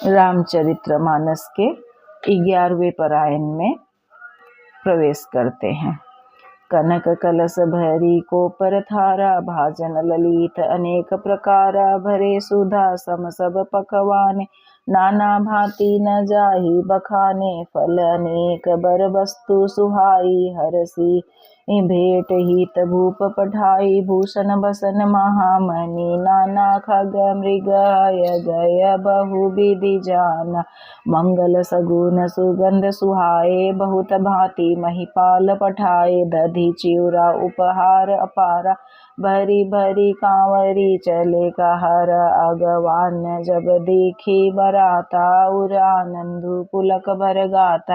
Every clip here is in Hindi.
रामचरितमानस के 11वें पारायण में प्रवेश करते हैं। कनक कलश भरी कोपर थारा, भाजन ललित अनेक प्रकारा, भरे सुधा सम सब पकवाने, नाना भांति न जाहि बखाने, फल अनेक बर वस्तु सुहाई, हरसी भेंट हित भूप पठाई, भूषण बसन महामणि, नाना खग मृग गय बहु विधि जाना, मंगल सगुन सुगंध सुहाए, बहुत भांति महिपाल पठाए, दधि चिउरा उपहार अपारा, भरी भरी कांवरी चले कहर, अगवान जब देखी बराता, उर आनंदु पुलक भर गाता,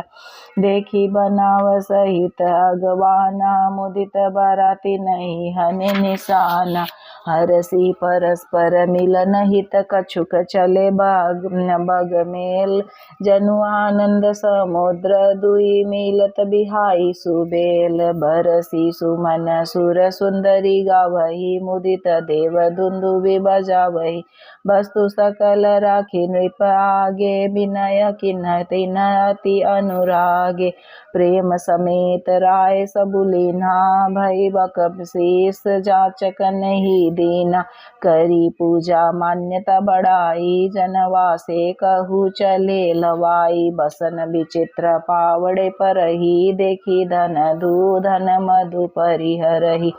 देखी बनाव सहित अगवाना, मुदित बराती नहीं हने निशाना, हरसी परस्पर मिलन हित, कछुक चले बग मेल, जनु आनंद समुद्र दुई मिलत बिहाई सुबेल, बरसी सुमन सुर सुंदरी गावही, मुदित देव दुंदुबि बजावही, वस्तु सकल राखी नृप आगे, विनय किन्ह तिन्ह अति अनुरागे, प्रेम समेत राय सबु लीन्हा, भई बकब शीस जाचक नहीं दीना, करी पूजा मान्यता बढ़ाई, जनवासे कहू चले लवाई, बसन विचित्र पावड़े परही, देखी धन धन मधु परिहरही,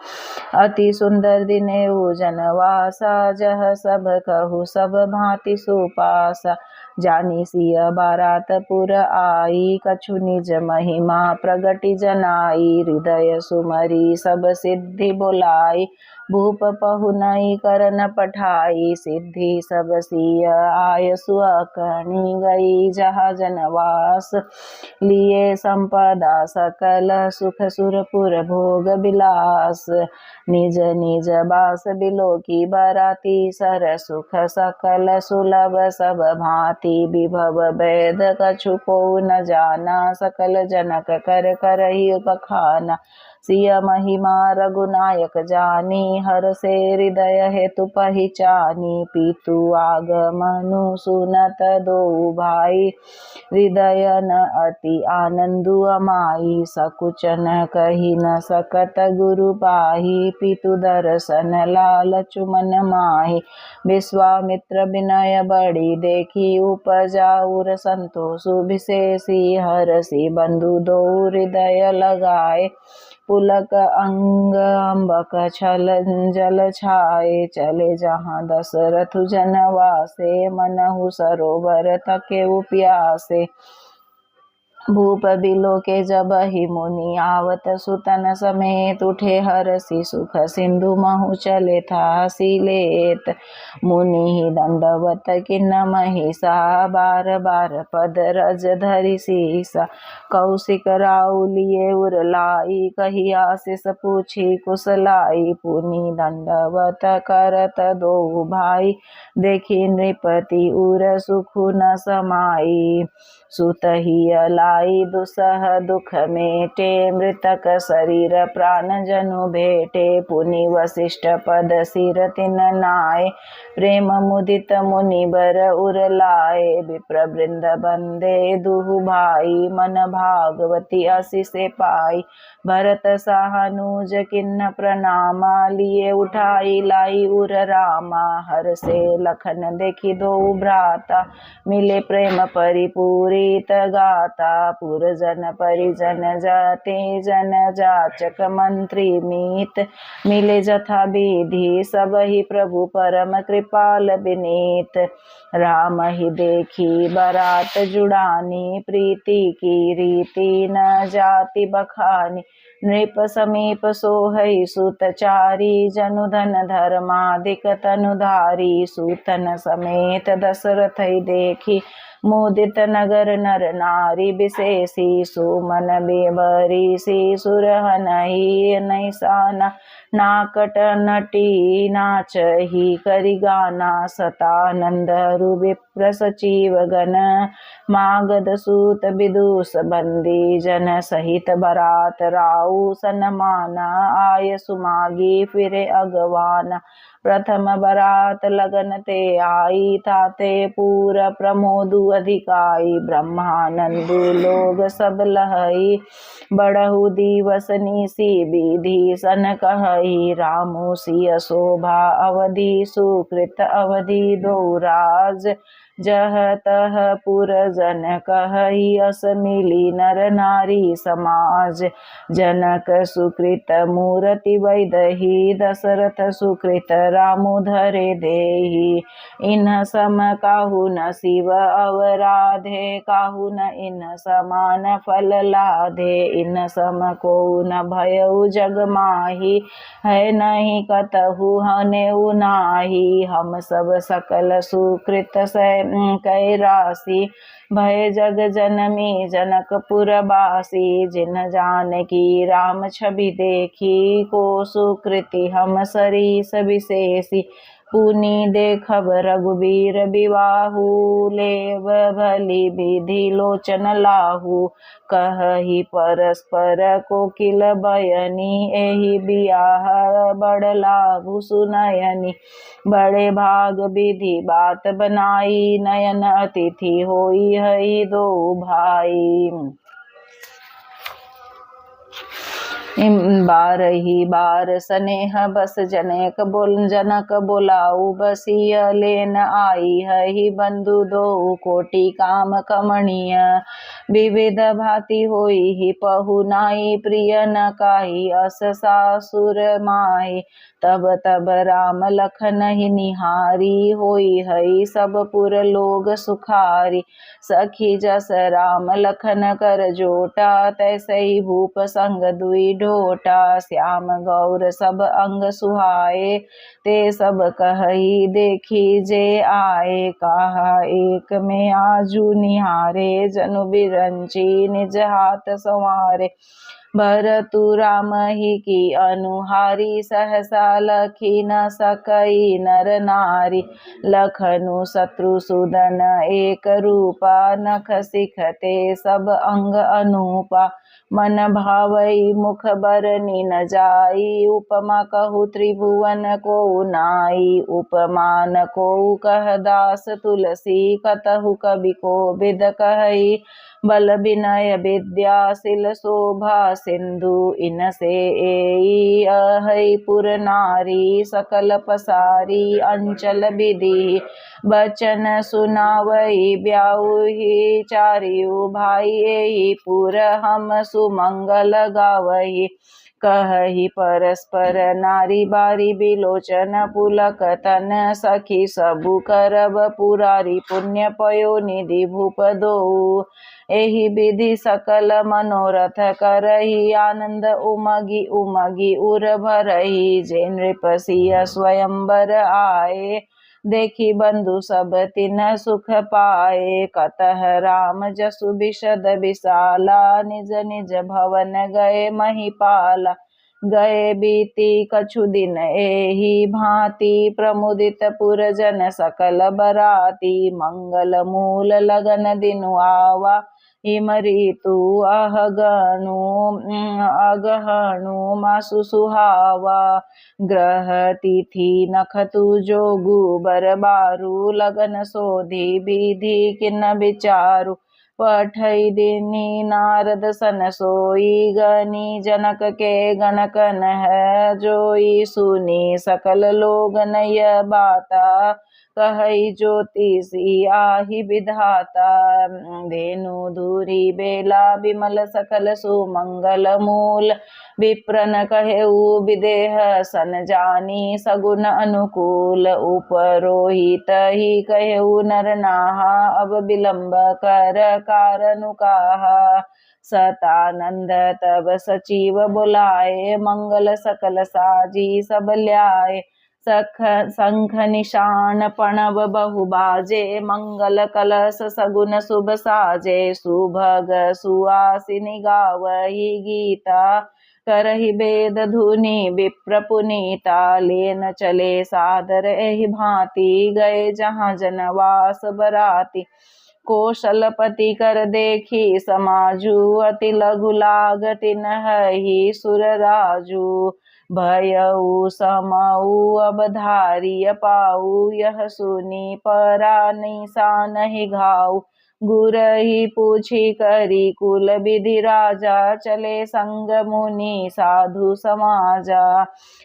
अति सुंदर दिनेऊ जनवासा, जह सब कहू सब भांति सुपासा, जानी सिय बारातपुर आई, कछु निज महिमा प्रगति जनाई, हृदय सुमरी सब सिद्धि बोलाई, भूप पहुनई करन पठाई, सिद्धि सब सिय आय सुअकणी, गई जहाँ जनवास लिए संपदा सकल, सुख सुरपुर भोग बिलास, निज निज बास बिलोकी बराती, सर सुख सकल सुलभ सब भांति, विभव वेद कछु को न जाना, सकल जनक कर करहि बखाना, सिय महिमा रघुनायक जानी, हर से हृदय हेतु पहिचानी, पीतु आगमनु सुनत दो भाई, हृदय न अति आनंदु अमाई, सकुचन कही न सकत गुरु पाही, पितु दर्शन लालचु मन माही, विश्वामित्र विनय बड़ी देखी, उपजा उर संतोषु विशेषी, हरसी बंधु दो हृदय लगाए, पुलक अंग अम्बक छल जल छाए, चले जहाँ दशरथ जनवासे, मनहु सरोवर तके प्यासे, भूप बिलो के जब ही मुनि आवत, सुतन समेत उठे हरसी, सुख सिंधु महु चले था सिलेत, मुनि ही दंडवत किन्न महिषा, बार बार पद रज धरि सीसा, कौशिक राउ लिए उरलाई, कही आशीष पूछी कुशलाई, पुनि दंडवत करत दो भाई, देखी नृपति उर सुखु न समाई, सुत ही लाई दुसह दुख मेटे, मृतक शरीर प्राण जनु भेटे, पुनि वशिष्ठ पद सिर तिन नाय, प्रेम मुदित मुनि बर उर लाए, विप्र वृंद बंदे दुहु भाई, मन भागवती असी से पाई, भरत साहनुज किन्न प्रणामा, लिए उठाई लाई उर रामा, हर से लखन देखी दो भ्राता, मिले प्रेम परिपूरित गाता, पुरजन परिजन जाते जन जाचक मंत्री मीत, मिले जथा विधि सब ही प्रभु परम कृपाल विनीत, राम ही देखी बरात जुड़ानी, प्रीति की रीति न जाति बखानी, नृप समीप सोहई सुतचारी, जनु धन धर्मादिक तनुधारी, सूतन समेत दशरथ देखी, मुदित नगर नर नारी विशेषी, सुमन बेबरी सी सुरहनहि नैसाना, नाकट नटी नाच ही करि गाना, सतानंद रु विप्र सचिव गण, मागध सूत विदुष बंदी जन, सहित बरात राउ सनमाना, आय सुमागी फिरे अगवाना, प्रथम बरात लगन ते आई, ताते पूर प्रमोदु अधिकाई, ब्रह्मानंदु लोग सब लहई, बड़हु दिवस निसी विधि सन कहई, रामु सिय शोभा अवधि सुकृत अवधि दो राज, जह तह पुर जन कहई, अस मिली नर नारी समाज, जनक सुकृत मूर्ति वैदही, दशरथ सुकृत रामु धरे देही, इन सम काहू न शिव अवराधे, काहू न इन समान फल लाधे, इन सम को न भयउ जग माही, है नहीं कतहु हनेउ नाही, हम सब सकल सुकृत कै राशि, भय जग जनमी जनकपुर बासी, जिन जानकी राम छवि देखी, को सुकृति हम सरीस विशेषी, पुनि देखब रघुबीर बिवाहु, लेव भली विधि लोचन लाहू, कहही परस्पर कोकिल बयनी, एहि बियाह बड़ लाभु सुनयनी, बड़े भाग विधि बात बनाई, नयन अतिथि होई हई दो भाई, बारही बार स्नेह बस जनक बोलाऊ, बसिय लेन आई हई बंधु दो कोटि, काम कमणीय विविध भांति होई ही पहुनाई, प्रिय न काहि अस सासुर माही, तब तब राम लखन ही निहारी, होई हई सब पुर लोग सुखारी, सखी जस राम लखन कर जोटा, तैसई भूप संग दुई ढोटा, श्याम गौर सब अंग सुहाए, ते सब कहई देखी जे आए, कहा एक में आजू निहारे, जनु बिरंची निज हाथ संवारे, भरतु राम ही की अनुहारी, सहसा लखी न सकई नर नारी, लखनु शत्रुसूदन एक रूपा, नख सिखते सब अंग अनूपा, मन भावई मुख बरनी न जाई, उपमा कहु त्रिभुवन को नाई, उपमान को कह दास तुलसी, कतहु कवि को विद कहई, बल विनय विद्याशील शोभा सिंधु, इनसे एई अहै पुर नारी, सकल पसारी अंचल विधि, बचन सुनावई ब्याहुहि चारियु भाई, एहि पुर हम सुमंगल गावही, कहही परस्पर नारी बारी, बिलोचन पुलक तन सखी सबु, करब पुरारी पुण्य पयो निधि भूप दो, एहि विधि सकल मनोरथ करही, आनंद उमगी उमगी उर भरही, जे नृपसिय स्वयंवर आए, देखी बंधु सब तिन सुख पाए, कतह राम जसु बिशद विशाला, निज निज भवन गए महिपाला, गए बीती कछु दिन एहि भांति, प्रमुदित पुरजन सकल बराती, मंगल मूल लगन दिनु आवा, हिम ऋतु अगहनु मासु सुहावा, ग्रह तिथि नखतु जोगु बरबारू, लगन सोधी विधि किन विचारु, पठई दिनी नारद सन सोई, गनी जनक के गणकन है जोई, सुनी सकल लोग नय बाता, कहई ज्योतिषी आहि विधाता, धेनु धूरी बेला विमल सकल सुमंगल मूल, विप्रन कहेउ विदेह सन जानी, सगुन अनुकूल, उपरोहित ही कहेउ नर नाहा, अब विलंब कर कारनु काहा, सतानंद तब सचिव बुलाए, मंगल सकल साजी सब ल्याए, शंख निशान पणव बहु बाजे, मंगल कलश सगुन शुभ साजे, सुभग सुआसिनी गावही गीता, करहि वेद धुनि विप्र पुनीता, लेन चले सादर एहि भांति, गए जहाँ जनवास बराती, कौशलपति कर देखी समाजू, अति लघु लागति नहहि सुर राजू, भयऊ समऊ अब धारिय पाऊ, यह सुनी परा निशा नहीं घाऊ। गुर ही पूछी करी कुल विधि राजा, चले संग मुनि साधु समाजा।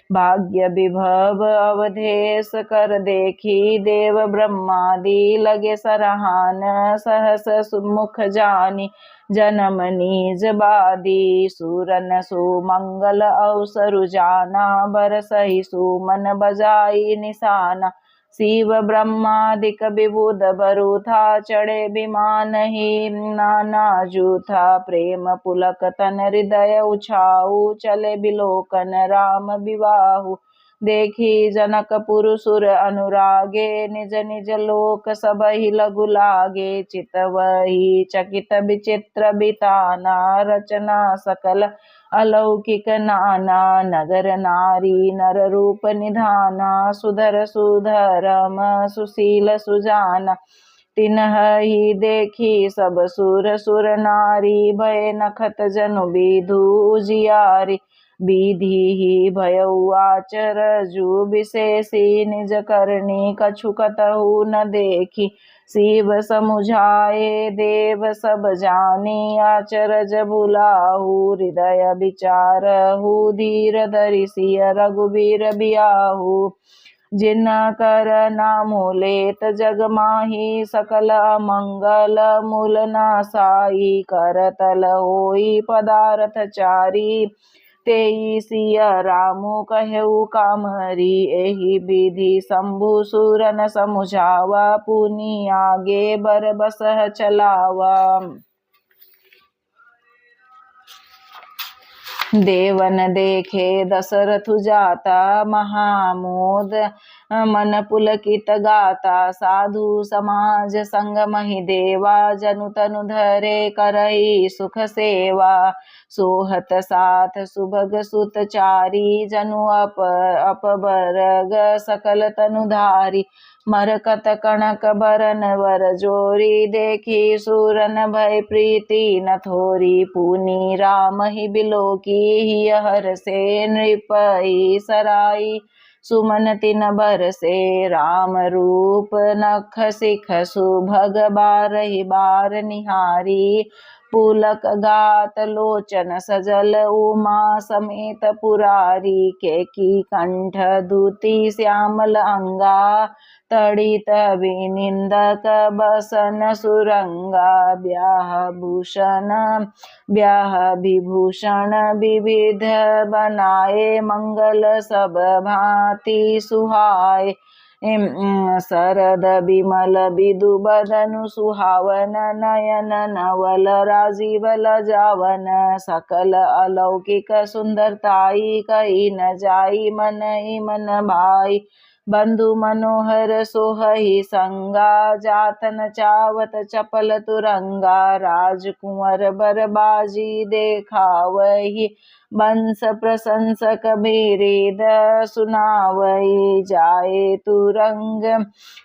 भाग्य विभव अवधेश कर देखी, देव ब्रह्मादि लगे सरहान। सहस मुख जानी जनम नीज बादी, सूरन सुमंगल अवसरु जाना। बरसहि सुमन बजाई निशाना, शिव ब्रह्मादिक विबुध बरूथा। चढ़े विमान ही नाना जूथा, प्रेम पुलक तन हृदय उछाऊ। चले बिलोकन राम विवाहु, देखी जनक पुरुषुर अनुरागे। निज निज लोक सबहि लघु लागे, चितवहि चकित विचित्र बिताना। रचना सकल अलौकिक नाना, नगर नारी नर रूप निधाना। सुधर सुधरम सुशील सुजाना, तिन्हि देखी सब सुर सुर नारी। भय नखत जनु विधु उजियारी, विधि ही भयउ आचरजु विशेषी। निज करनी कछु कतहु न देखी, शिव समुझाए देव सब जानी। आचरज भुलाहु हृदय विचारहु, धीर धरि सिय रघुबीर बियाहु। जिन कर नामु लेत जग माही, सकल मंगल मूल नासाई। करतल होई पदारथ चारी, तेई सिय रामु कहेउ कामरी। एहि विधि शंभु सुरन समुझावा, पुनि आगे बर बसह चलावा। देवन देखे दशरथु जाता, महामोद मन पुलकित गाता। साधु समाज संग महि देवा, जनु तनु धरे करई सुख सेवा। सोहत साथ सुभग सुत चारी, जनु अपबरग सकल तनु धारी। मरकत कणक बरन वर जोरी, देखी सूरन भय प्रीति न थोरी। पुनि राम ही बिलोकी ही हर से, नृपई सराई सुमन तिन बरसे। राम रूप नख सिख सुभग, बारहि बार निहारी। पुलक गात लोचन सजल, उमा समेत पुरारी। केकी कंठ दूती श्यामल अंगा, तड़ित विनिंदक बसन सुरंगा। ब्याह विभूषण विविध बनाए, मंगल सब भांति सुहाए। शरद विमल बिदु बदनु सुहावन, नयन नवल राजीव लजावन। सकल अलौकिक सुंदरताई, कही न जाई मनहि मन भाई। बंधु मनोहर सोहहि संगा, जातन चावत चपल तुरंगा। राजकुंवर बरबाजी देखावही, वंश प्रशंसक बिरिद सुनावई। जाए तुरंग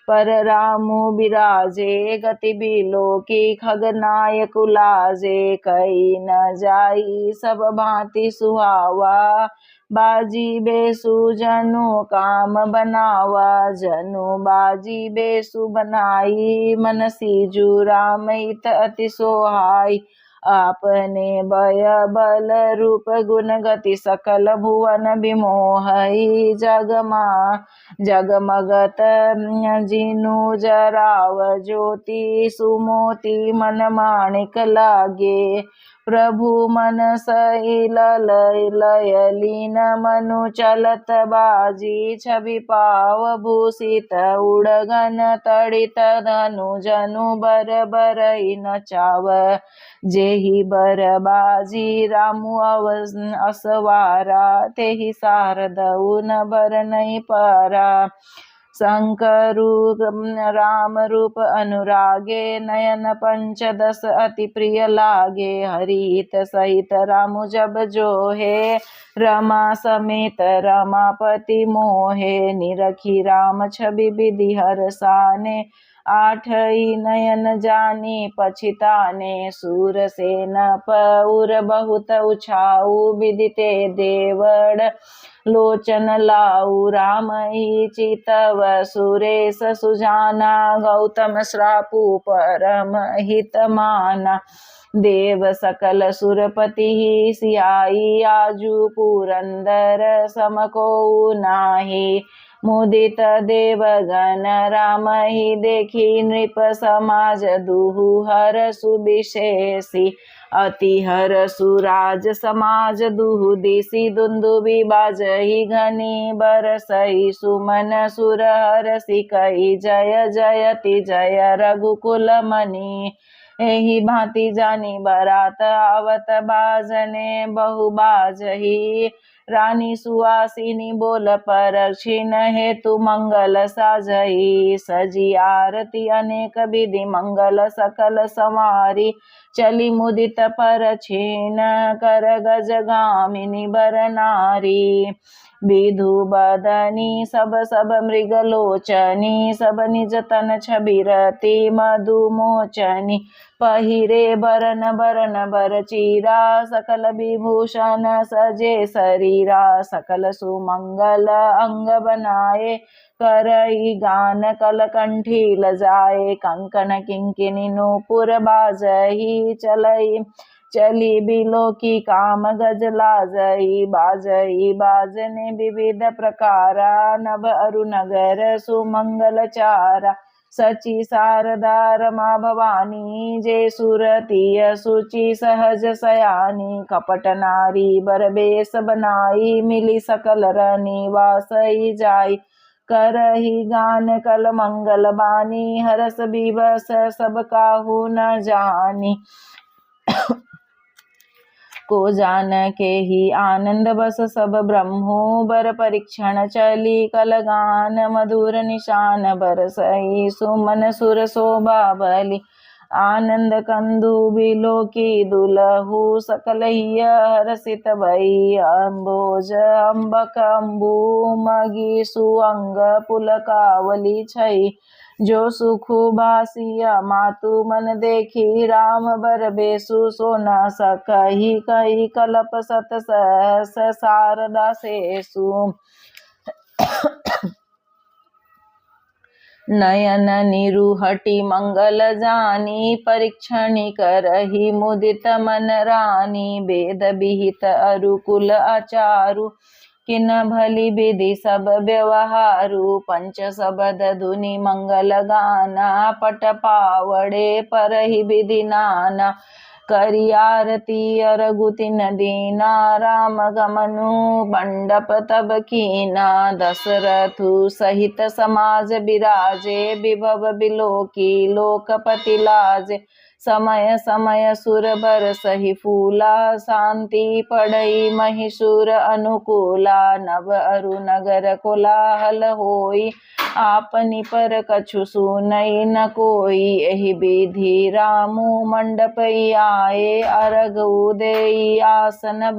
पर रामु बिराजे, गति बिलोकी खगनायक लाजे। कई न जाई सब भांति सुहावा, बाजी बेसु जनु काम बनावा। जनु बाजी बेसु बनाई, मन सीजु राम हित अति सोहाई। आपने बय बल रूप गुण गति, सकल भुवन बिमोहई। जगमगत जिनु जराव ज्योति, सुमोती मन माणिक लागे। प्रभु मन सैल लय लीन, मनु चलत बाजी। छवि पाव भूषित उड़गन, तड़ित धनु जनु बर बरई नचाव। जेहि बर बाजी रामु असवारा, तेहि शारदऊ न बर नहीं पारा। शंकरु राम रूप अनुरागे, नयन पंचदश अति प्रिय लागे। हरित सहित रामु जब जोहे, रमा समेत रमापति मोहे। निरखी राम छवि विधि हरसाने, आठई नयन जानी पछिताने। सूरसेन पउर बहुत उछाऊ, विदिते देवड़ लोचन लाऊ राम ही चितव सुरेश सुजाना गौतम श्रापु परम हित माना देव सकल सुरपति ही सियाई आजू पुरंदर समको नाही मुदित देवगण राम ही देखी नृप समाज दुहु हर सुविशेषी अति हर सुराज समाज दुहु दिशि दुंदुबी बाजहि घनी बरसई सुमन सुर हरसि कई जय जयति जय रघुकुल मणि एहि भांति जानी बरात आवत बाजने बहु बाजही रानी सुवासिनी बोल परक्षिण हेतु मंगल साजई सजी आरती अनेक विधि मंगल सकल संवारी चली मुदित परछिन कर गजगामिनी बर नारी विधु बदनी सब मृगलोचनी सब निज तन छबिरती मधुमोचनी पहिरे बरन बर चीरा सकल विभूषण सजे शरीरा सकल सुमंगल अंग बनाए करई गान कलकंठी लजाए कंकन किंकिनी नूपुर बाजही चली बिलो की काम गज लाजई बाजई बाजने विविध प्रकारा नभ अरु नगर सुमंगल चारा सची शारदा रमा भवानी जे सुरतीय सुचि सहज सयानी कपट नारी बरबेस बनाई मिली सकल रनी वासई जाई करही गान कल मंगल बानी हरस बिबस सब काहू न जानी को जान के ही आनंद बस सब ब्रह्मो बर परीक्षण चली कलगान मधुर निशान बरसई सुमन सुर शोभा बलि आनंद कंदु बिलो की दुलहु सकल हरसित भई अम्बोज अम्बक अम्बु मगी सुअंग पुलकावली छई जो सुखु बासिया मातु मन देखी राम बर बेसु सोना सकही कही कलप सत सहस शारदा सेसु नयन निरुहटी मंगल जानी परीक्षणी करही मुदित मन रानी वेद विहित अरुकुल आचारु किन भली विधि सब व्यवहारु पंच शबद धुनि मंगल गाना पट पावड़े परहि विधि नाना करी आरती अरगुति नदीना राम गमनु मंडप तब कीना दशरथु सहित समाज बिराजे विभव बिलोकी लोकपति लाजे समय समय सुर बर सही फूला शांति पड़ई महिषुर अनुकूला नव अरु नगर कोलाहल होई आपनी पर कछु सुनई न कोई एहि विधि रामु मंडप आए अर्घ उदेई आसन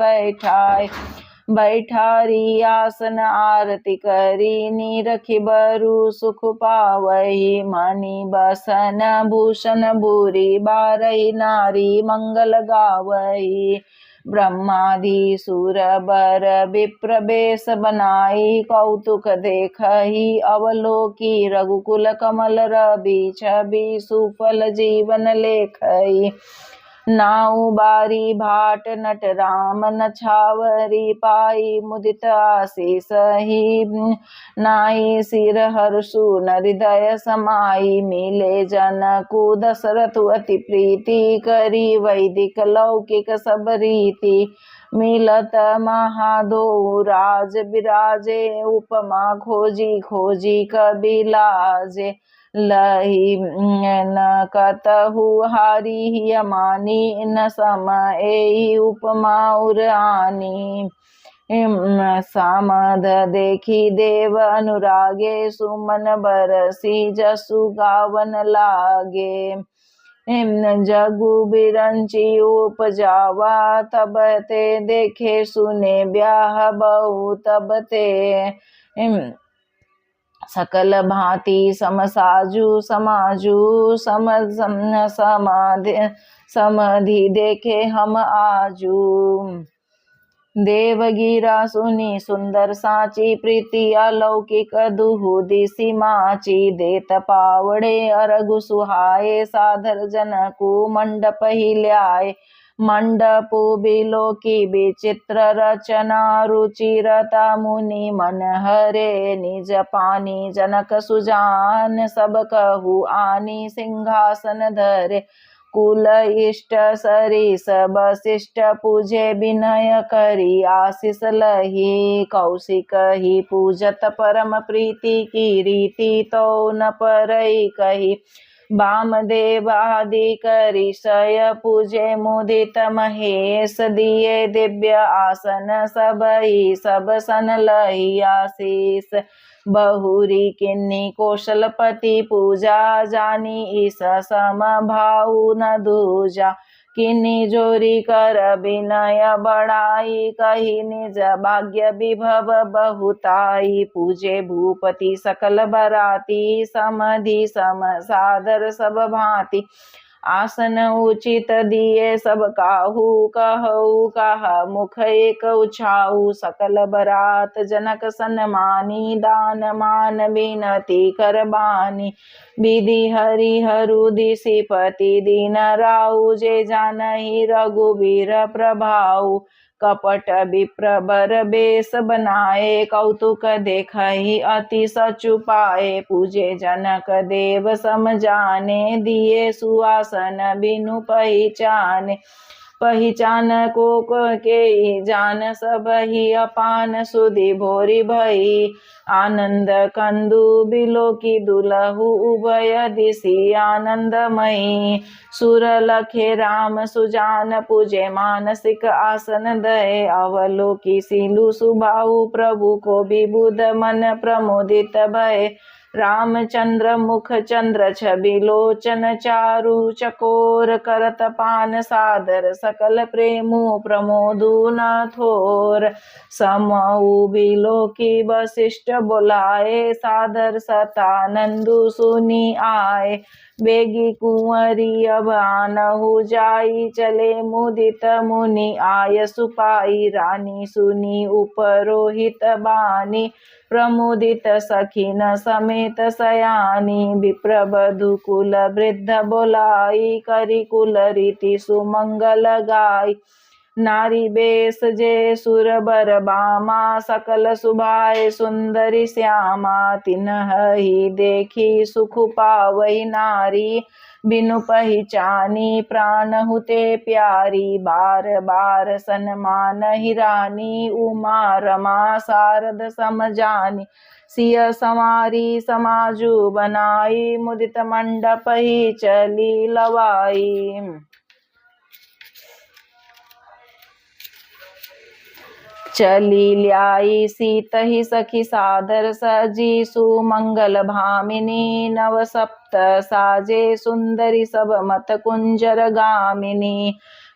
बैठारी आसन आरती करी नीरखि बरु सुख पावही मणि बसन भूषण भूरी बारही नारी मंगल गावही ब्रह्मादि सुर बर विप्र बेस बनाई कौतुक देखही अवलोकी रघुकुल कमल रवि छवि सुफल जीवन लेखई नाउ बारी भाट नट राम नछावरी पाई मुदित आशीष ही नाई सिर हर्षु न हृदय समाई मिले जनकु दशरथु अति प्रीति करी वैदिक लौकिक सब रीति मिलत महादो राज बिराजे उपमा खोजी खोजी कबि लाजे लही न कतहु हारी यमानी न समय उपमा उरानी सामद देखी देव अनुरागे सुमन बरसी जसु गावन लागे जगु बिरंची उपजावा तब ते देखे सुने ब्याह बहु तब ते सकल भांति समसाजु समाजु समाधि देखे हम आजू देवगिरा सुनी सुंदर साची, प्रीति अलौकिक दुहु दिसी माची। देत पावड़े अरगु सुहाए, साधर जनकु मंडप ही ल्याए। मंडपु बिलो की विचित्र रचना, रुचिरता मुनि मन हरे। निज पानी जनक सुजान, सब कहु आनी सिंहासन धरे। कुल इष्ट सरिस वशिष्ठ, पूजे विनय करी आशीष लही। कौशिक ही पूजत परम प्रीति की रीति, तो न परई कही। वामदेव आदि करी शय, पूजे मुदित महेश। दिए दिव्य आसन सबई, सब सन लही आशीष। बहुरी किन्नी कौशलपति पूजा, जानी ईस सम भाऊ न दूजा। किन्नी जोरी कर विनय बड़ाई, कही निज भाग्य विभव बहुताई। पूजे भूपति सकल बराती, समधि सम सादर सब भांति। आसन उचित दिए सब काहू, कहू कहा मुख एक उछाऊ। सकल बरात जनक सन्मानी, दान मान विनती कर बानी। विधि हरिहरु दिसिपति, दीन राउ। जे जानहि रघुबीर प्रभाऊ। कपट विप्र बर बेश बनाए, कौतुक देखहि अति सचु पाए। पूजे जनक देव सम जाने, दिए सुआसन बिनु पहिचाने। पहिचान को के जान सब ही, अपान सुधि भोरी भई। आनंद कंदु बिलो की दुलहु, उभय दिशि आनंदमयी। सुर लखे राम सुजान, पूजे मानसिक आसन दय। अवलोकी सिलु सुबाहु, प्रभु को विबुध मन प्रमोदित भय। रामचंद्र मुख चंद्र छवि लोचन, चारु चकोर करत पान सादर। सकल प्रेमु प्रमोदु न थोर। समऊ बिलो की वशिष्ठ बोलाए, सादर सतानंदु सुनी आए। बेगी कुंवरी अब आनहु जाई, चले मुदित मुनि आय सुपाई। रानी सुनी उपरोहित बानी, प्रमुदित सखीन समेत सयानी। विप्र बधु कुल वृद्ध बोलाई, करी कुल रीति सुमंगल गाई। नारी बेस जे सुर बर बामा, सकल सुभाए सुंदरी श्यामा। तिन्हि देखी सुख पावई नारी, बिनु पहिचानी प्राण हुते प्यारी। बार बार सन्मान ही रानी, उमा रमा शारद सम जानी। सिय संवारी समाजु बनाई, मुदित मंडप ही चली लवाई। चली ल्याई सीत ही सखी सादर सजी, सुमंगल भामिनी। नव सप्त साजे सुंदरी, सब मत कुंजर गामिनी।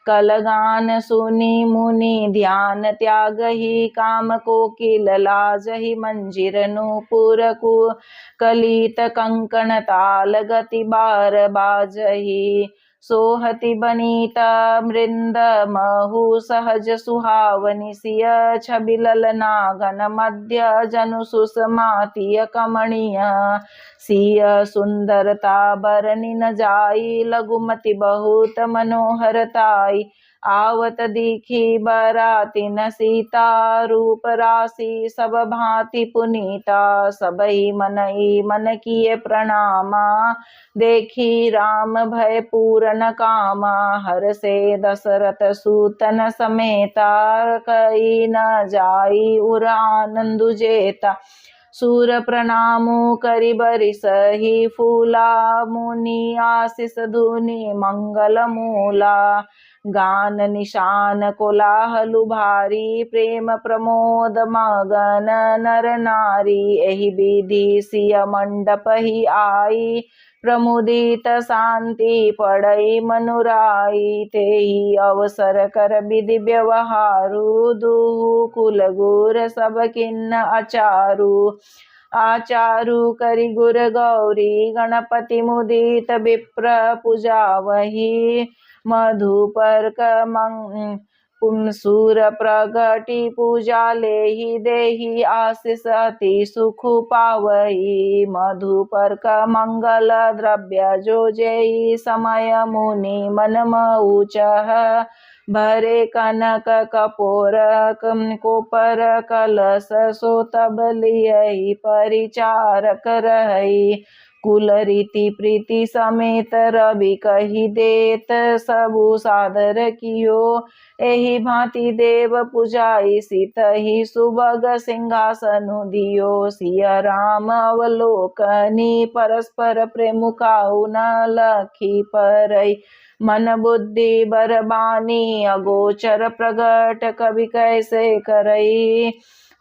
कलगान सुनी मुनि ध्यान त्यागहि, काम कोकिल लाजहि। मंजीर नूपुर कु कलित कंकण ताल, गति बार बाजहि। सोहति बनीता मृंद महु, सहज सुहावनी। सिय छबि ललना घन मध्य, जनु सुषमातिय कमणीय। सिय सुंदरता बरनि न जाई, लघुमति बहुत मनोहरताई। आवत दीखी बरातिन सीता, रूप राशि सब भांति पुनीता। सबहि मनई मन किए प्रणामा, देखी राम भय पूरन कामा। हर से दशरथ सूतन समेता, कई न जाई उर आनंदु जेता। सूर प्रणामु करि बरिसहि फूला, मुनि आशीष धुनि मंगल मूला। गान निशान कोलाहलु भारी, प्रेम प्रमोद मगन नर नारी। एहि विधि सिय मंडप ही आई, प्रमुदित शांति पड़ई मनुराई। तेहि अवसर कर विधि व्यवहारु, दुहु कुल गुर सब किन्न अचारु। आचारु करि गुर गौरी, गणपति मुदित विप्र पूजावहि। मधुपर्क सूर प्रगटी पूजा लेहि देहि आशीष अति सुख पावही मधुपर्क मंगल द्रव्य जो जेहि समय मुनि मन मऊचह भरे कनक कपोर कोपर कलश सो तब लियहि परिचारक रही कुल रीति प्रीति समेत रवि कही देत सबु सादर कियो एहि भांति देव पूजाई सीतहि सुभग सिंहासनु दियो सिया राम अवलोकनी परस्पर प्रेम काहु न लखी परई मन बुद्धि बरबानी अगोचर प्रगट कवि कैसे करई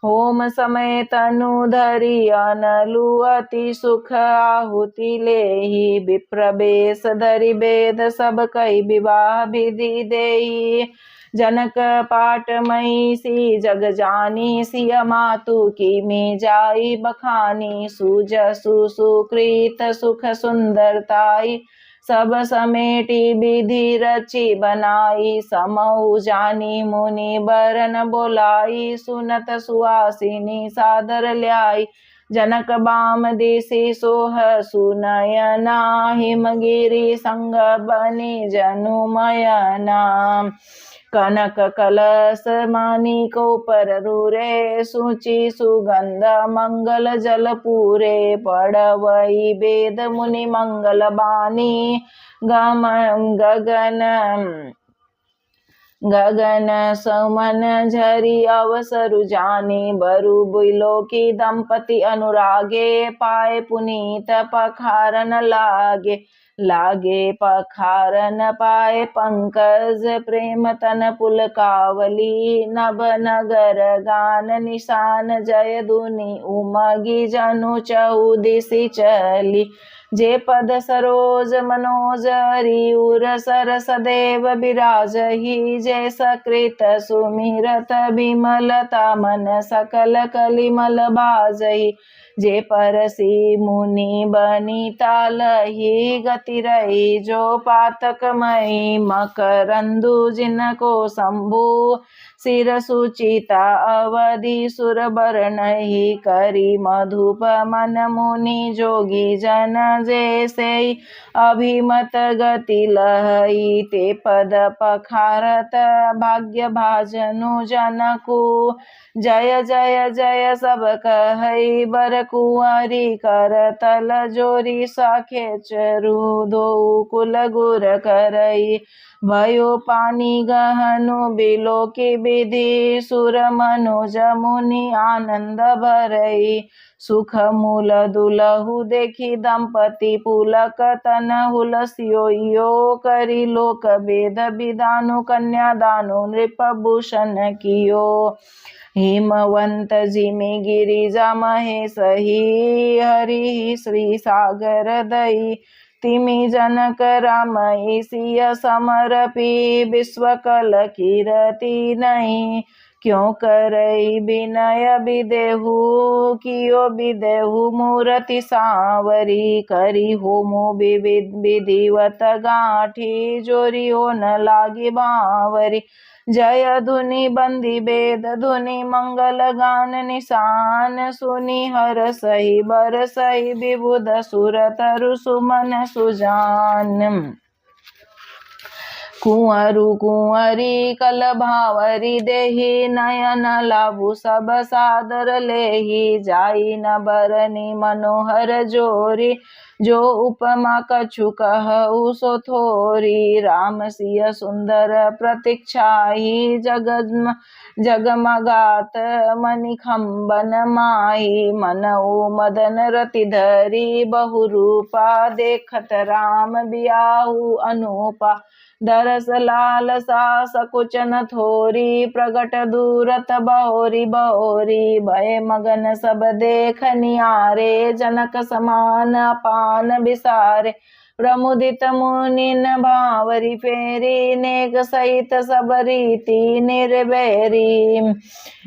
होम समय तनु धरि अनलु अति सुख आहुति लेहि विप्र बेश धरि वेद सब कई विवाह विधि देहि जनक पाट महिषी जग जानी सिय मातु की में जाई बखानी सुजसु सुकृत सुख सुंदरताई सब समेटी विधि रची बनाई समऊ जानी मुनि बरन बोलाई सुनत सुहासिनी सादर ल्याई जनक बाम देसी सोह सुनयना हिमगिरी संग बनी जनुमयना कनक कलश मानिको पर रूरे सूचि सुगंध मंगल जल पूरे पड़वई वेद मुनि मंगल बानी गगन सुमन झरी अवसरु जानी बरु बुलो की दंपति अनुरागे पाए पुनीत पखारन लागे पखारन पाए पंकज प्रेम तन पुलकावली नभ नगर गान निशान जय दुनि उमगी जनु चौदिसी चली जे पद सरोज मनोज हरिउर सरस देव बिराजहि जय सकृत सुमिरत बिमलता मन सकल कलिमल बाजहि जे परसी मुनि बनिता लही गति रही जो पातक मई मकरंदु जिनको शंभु सिर सुचिता अवधि सुर बरनहि करी मधुप मन मुनि जोगी जन जैसे अभिमत गति लहई ते पद पखारत भाग्य भाजनु जनकु जय जय जय सब कहई बर कुंवरी कर तल जोरी साखे चरु दो कुल गुर करई भयो पानी गहनु बिलो की विधि सुर मनुज मुनि आनंद भरई सुख मूल दुलहु देखी दंपति पुलक तन हुलसियो यो करी लोक वेद विधानु कन्यादानु नृपभूषण कियो हिमवंत जिमि गिरिजा महेश ही हरि श्री सागर दई तिमि जनक राम ईसिय समरपि विश्वकल कीरति नहीं क्यों करई विनय विदेहु कियो विदेहु मूर्ति सांवरी करी होमो विधिवत गांठी जोरी हो न लागी बावरी जय धुनि बंदी वेद धुनि मंगल गान निशान सुनि हर सही बर सही विबुध सुर तरु सुमन सुजान कुंवरु कुंवरी कल भावरी देहि नयन लाभु सब सादर लेहि जाई न बरनी मनोहर जोरी जो उपमा कछु कहु सो थोरी राम सिय सुंदर प्रतीक्षाही जगमगात मणिखंबन माही मनऊ मदन रति धरी बहुरूपा देखत राम बियाहु अनुपा दरस लाल सा सकुचन थोरी प्रगट दूरत बहोरी बहोरी भय मगन सब देख नियारे जनक समान अपान बिसारे प्रमुदित मुनिन भावरी फेरी नेक सहित सब रीति निर्भैरी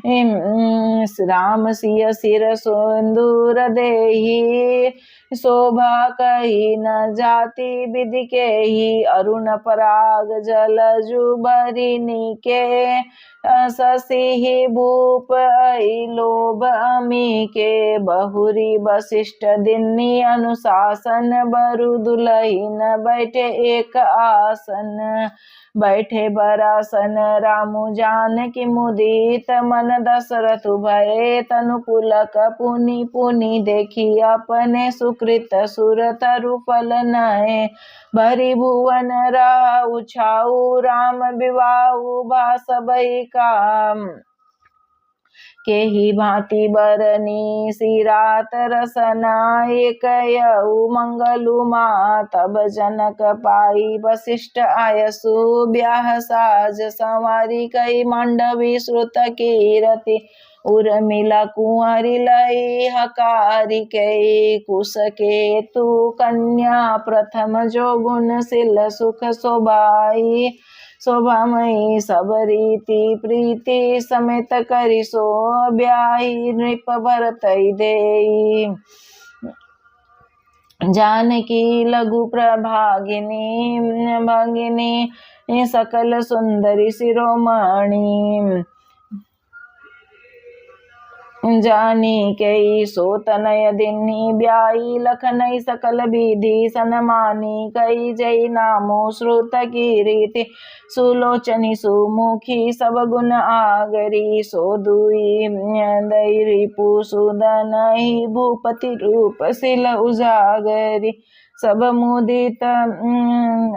राम सिय सिर सिंदूर देहि शोभा कही न जाति विधि के ही अरुण पराग जल जुबरिनी के शशि भूप लोभ अमी के बहुरी वशिष्ठ दिन्नी अनुशासन बरु दुलहीन बैठे एक आसन बैठे बरासन रामु जानकी मुदित मन दशरथ भये तनु पुलक पुनि पुनि देखी अपने सुकृत सुर तरु फल नये भरी भुवन राहु छाऊ राम विवाहु भास बही काम के ही भांति बरनी सिरात रसना एक मंगलु माँ तब जनक पाई वशिष्ठ आयसु ब्याह साज संवारी कई मंडवी श्रुत कीरति उर्मिला कुंवरी लई हकारी के कुश के तु कन्या प्रथम जो गुणशील सुख शोभाई शोभामयी सब रीति प्रीति समेत करी सो ब्याही नृप भरत देई जानकी लघु प्रभागिनी भगिनी सकल सुंदरी शिरोमणि जानी कई सो तनय दिन्नी ब्याई लखनई सकल विधि सनमानी कई जय नामो श्रुत की रीति सुलोचनी सुमुखी सब गुण आगरी सो दुई दैरिपु सुदन ही भूपति रूप शिल उजागरी सब मुदित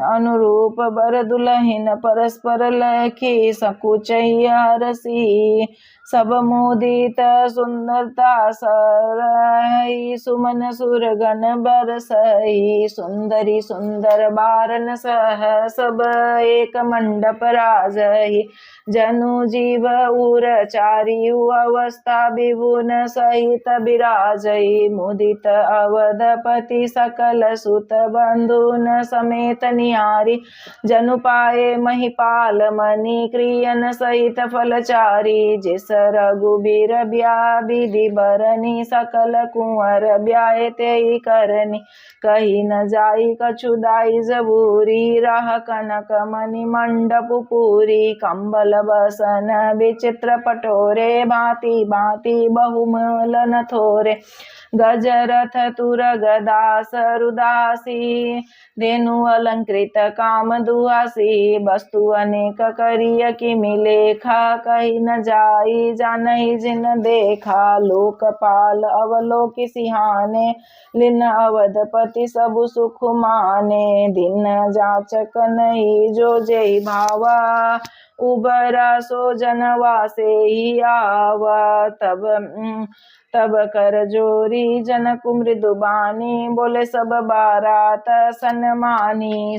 अनुरूप बर दुलहिन परस्पर लखी सकुचैया रसी सब मुदित सुंदरता सरहि सुमन सुरगन बरसहि सुंदरी सुंदर बारन सह सब एक मंडप राजहि जनु जीव उर चारि अवस्था विभुन सहित विराजहि मुदित अवधपति सकल सुत बंधुन समेत निहारी जनु पाए महिपाल मणि क्रियन सहित फलचारी जिस रघुबीर ब्या विधि बरनी सकल कुंवर ब्याए ते करनी कही न जाई कछुदाई जबूरी राह कनक मणि मंडप पूरी कंबल बसन विचित्र पटोरे भांति भांति बहुमूलन थोरे गजरथ तुर गदा सरुदासी धेनु अलंकृत काम दुआसी वस्तु अनेक करिय कि मिलेखा कही न जाई जानहि जिन देखा लोकपाल अवलोकि सिहाने लिन अवधपति सब सुख माने दिन जाचक नहीं जो जय भावा उबरा सो जनवा से ही आवा तब कर जोरी जनक मृदुबानी बोले सब बारात सन्मानी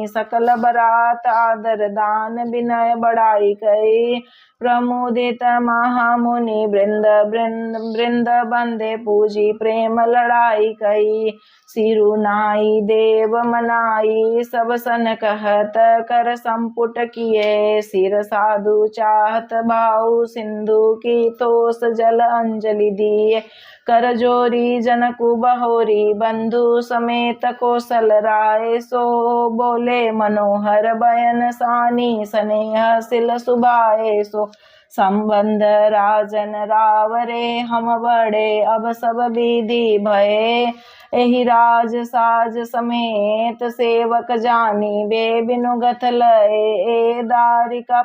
सकल बरात आदर दान विनय बड़ाई कई प्रमुदित महामुनि वृंद बंदे पूजी प्रेम लड़ाई कई सिरुनाई देव मनाई सब सन कहत कर संपुट किए सिर साधु चाहत भाऊ सिंधु की तोस जल अंजलि दिए कर जोरी जनकु बहोरी बंधु समेत कौशल राय सो बोले मनोहर बयन सानी स्नेह सिल सुभाए सो संबंध राजन रावरे हम बड़े अब सब विधि भये एहि राज साज समेत सेवक जानी बे बिनु गथ लय दारिका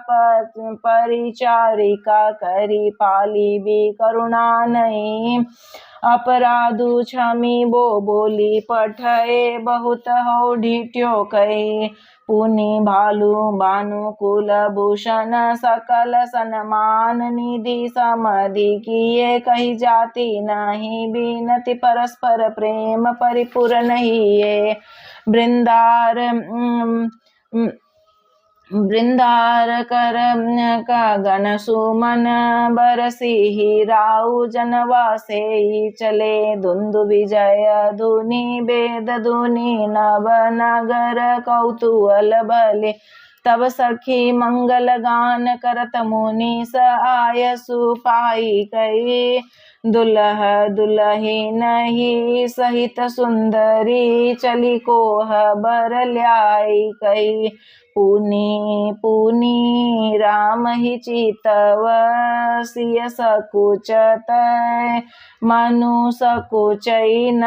परिचारिका करी पाली भी करुणा नहीं अपराधु क्षमी बो बोली पठए बहुत हो ढिट्यो कही पुनि भालु भानु कुल भूषण सकल सन्मान निधि समधि किए कही जाति नहीं बीनति परस्पर प्रेम परिपूर्ण हिये वृंदार कर का गण सुमन बरसी ही राउ जनवासे ही चले धुंधु विजय धुनि वेद धुनि नव नगर कौतूहल भले तब सखी मंगल गान करत मुनि स आयसु पाई कई। दुल्ह दुल्हिन ही सहित सुंदरी चली कोह बर ल्याई कई। पुनि पुनि राम ही चितव सिय सकुचत मनु सकुचई न।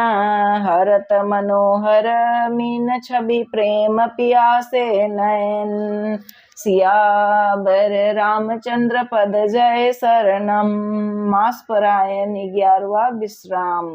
हरत मनोहर मीन छवि प्रेम पियासे नयन। सियावर रामचंद्र पद जय शरणम। मास परायण 11वां विश्राम।